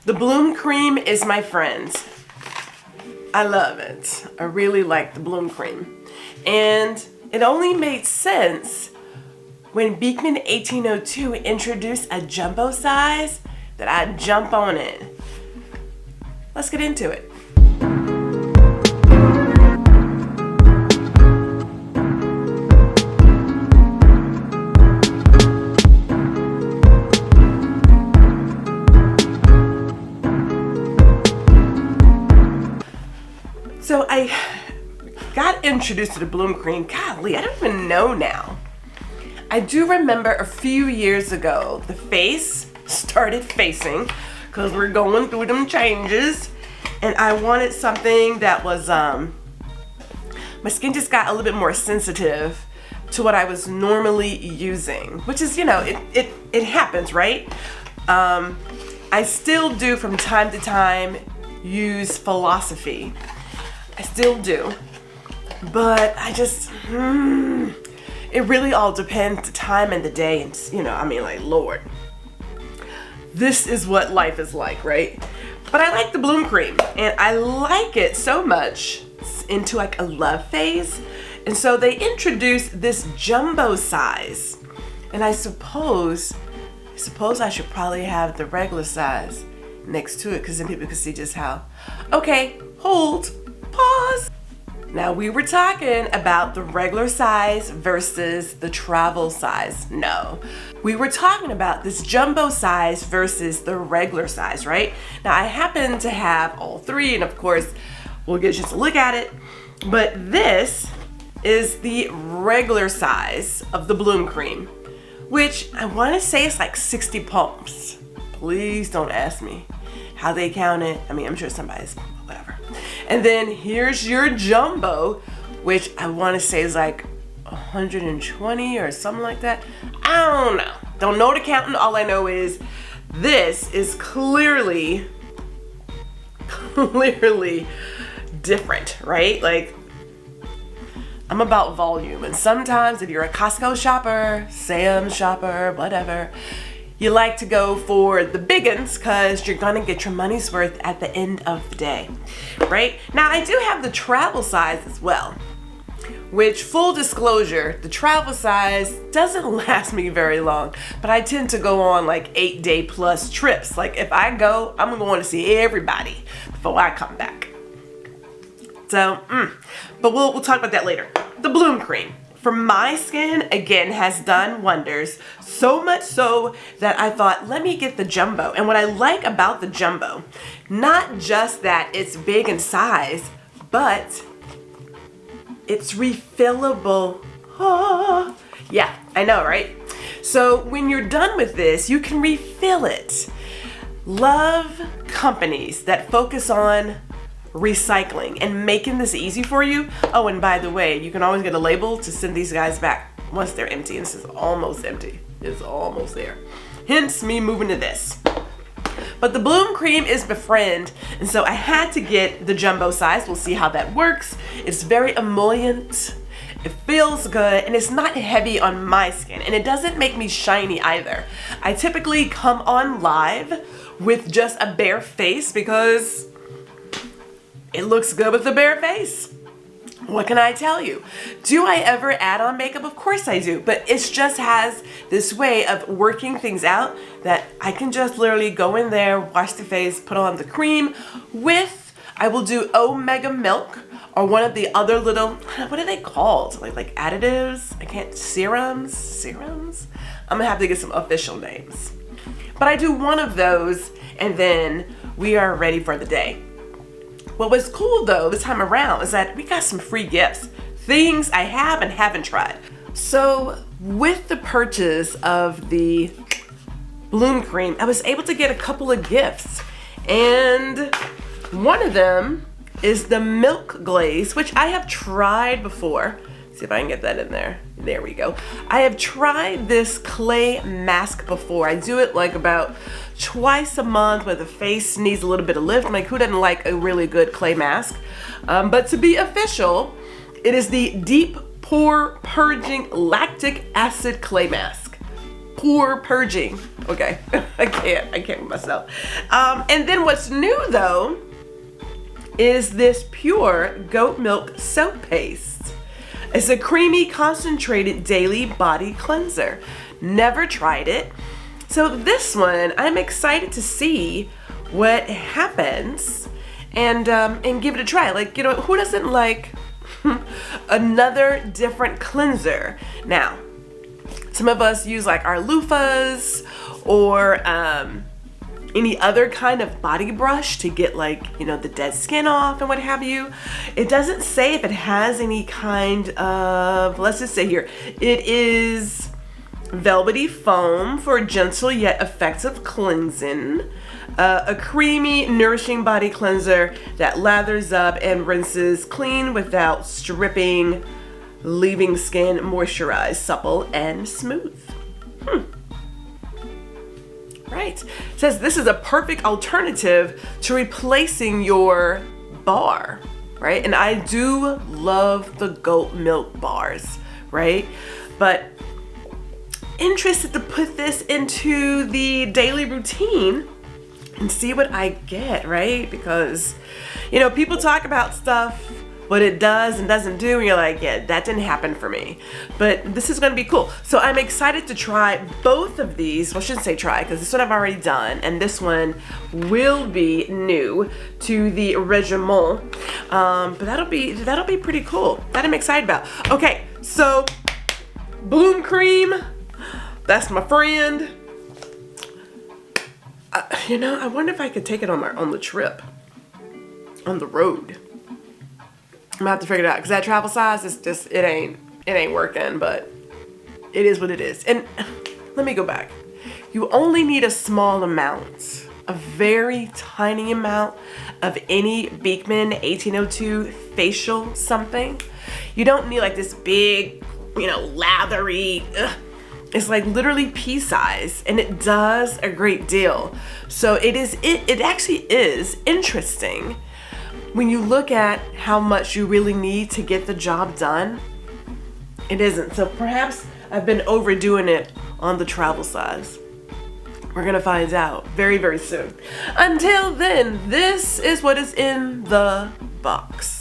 The Bloom Cream is my friend. I love it. I really like the Bloom Cream. And it only made sense when Beekman 1802 introduced a jumbo size that I'd jump on it. Let's get into it. So I got introduced to the Bloom Cream. Golly, I don't even know now. I do remember a few years ago, the face started facing because we're going through them changes, and I wanted something that was, my skin just got a little bit more sensitive to what I was normally using, which is, you know, it happens, right? I still do from time to time use Philosophy. I still do, but I just, it really all depends the time and the day, and you know, I mean, like, Lord, this is what life is like, right? But I like the Bloom Cream, and I like it so much into like a love phase, and so they introduced this jumbo size, and I suppose I should probably have the regular size next to it, because then people can see just how. Okay, hold. Pause. Now we were talking about the regular size versus the travel size. No, we were talking about this jumbo size versus the regular size, right? Now I happen to have all three, and of course we'll get just a look at it, but this is the regular size of the Bloom Cream, which I want to say is like 60 pumps. Please don't ask me how they count it. I mean, I'm sure somebody's, whatever. And then here's your jumbo, which I want to say is like 120 or something like that. I don't know. Don't know the counting. All I know is this is clearly different, right? Like, I'm about volume. And sometimes if you're a Costco shopper, Sam's shopper, whatever, you like to go for the big ones because you're gonna get your money's worth at the end of the day, right? Now I do have the travel size as well, which, full disclosure, the travel size doesn't last me very long, but I tend to go on like 8-day plus trips. Like if I go, I'm going to see everybody before I come back. So, but we'll talk about that later. The Bloom Cream. For my skin, again, has done wonders. So much so that I thought, let me get the jumbo. And what I like about the jumbo, not just that it's big in size, but it's refillable. Oh, yeah, I know, right? So when you're done with this, you can refill it. Love companies that focus on recycling and making this easy for you. Oh, and by the way, you can always get a label to send these guys back once they're empty, and this is almost empty. It's almost there. Hence me moving to this. But the Bloom Cream is my friend, and so I had to get the jumbo size. We'll see how that works. It's very emollient. It feels good, and it's not heavy on my skin, and it doesn't make me shiny either. I typically come on live with just a bare face because it looks good with the bare face. What can I tell you? Do I ever add on makeup? Of course I do, but it just has this way of working things out that I can just literally go in there, wash the face, put on the cream with, I will do Omega Milk or one of the other little, what are they called? Like additives? I can't, serums? I'm gonna have to get some official names. But I do one of those, and then we are ready for the day. What was cool though this time around is that we got some free gifts, things I have and haven't tried. So with the purchase of the Bloom Cream, I was able to get a couple of gifts, and one of them is the Milk Glaze, which I have tried before. See if I can get that in there. There we go. I have tried this clay mask before. I do it like about twice a month when the face needs a little bit of lift. Like, who doesn't like a really good clay mask? But to be official, it is the Deep Pore Purging Lactic Acid Clay Mask. pore purging. Okay, I can't with myself. And then what's new though is this pure goat milk soap paste. It's a creamy, concentrated daily body cleanser. Never tried it. So this one, I'm excited to see what happens and give it a try. Like, who doesn't like another different cleanser? Now, some of us use like our loofahs or any other kind of body brush to get like, the dead skin off and what have you. It doesn't say if it has any kind of, let's just say here, it is velvety foam for gentle yet effective cleansing. A creamy, nourishing body cleanser that lathers up and rinses clean without stripping, leaving skin moisturized, supple, and smooth. Right. It says this is a perfect alternative to replacing your bar, right? And I do love the goat milk bars, right? But interested to put this into the daily routine and see what I get, right? Because, people talk about stuff, what it does and doesn't do, and you're like, yeah, that didn't happen for me. But this is gonna be cool. So I'm excited to try both of these. Well, I shouldn't say try, because this one I've already done, and this one will be new to the regimen. But that'll be pretty cool. That I'm excited about. Okay, so Bloom Cream, that's my friend. I wonder if I could take it on the trip, on the road. I'm gonna have to figure it out because that travel size is just, it ain't working, but it is what it is. And let me go back. You only need a small amount, a very tiny amount of any Beekman 1802 facial something. You don't need like this big, lathery, It's like literally pea size, and it does a great deal. So it actually is interesting when you look at how much you really need to get the job done. It isn't. So perhaps I've been overdoing it on the travel size. We're gonna find out very, very soon. Until then, this is what is in the box.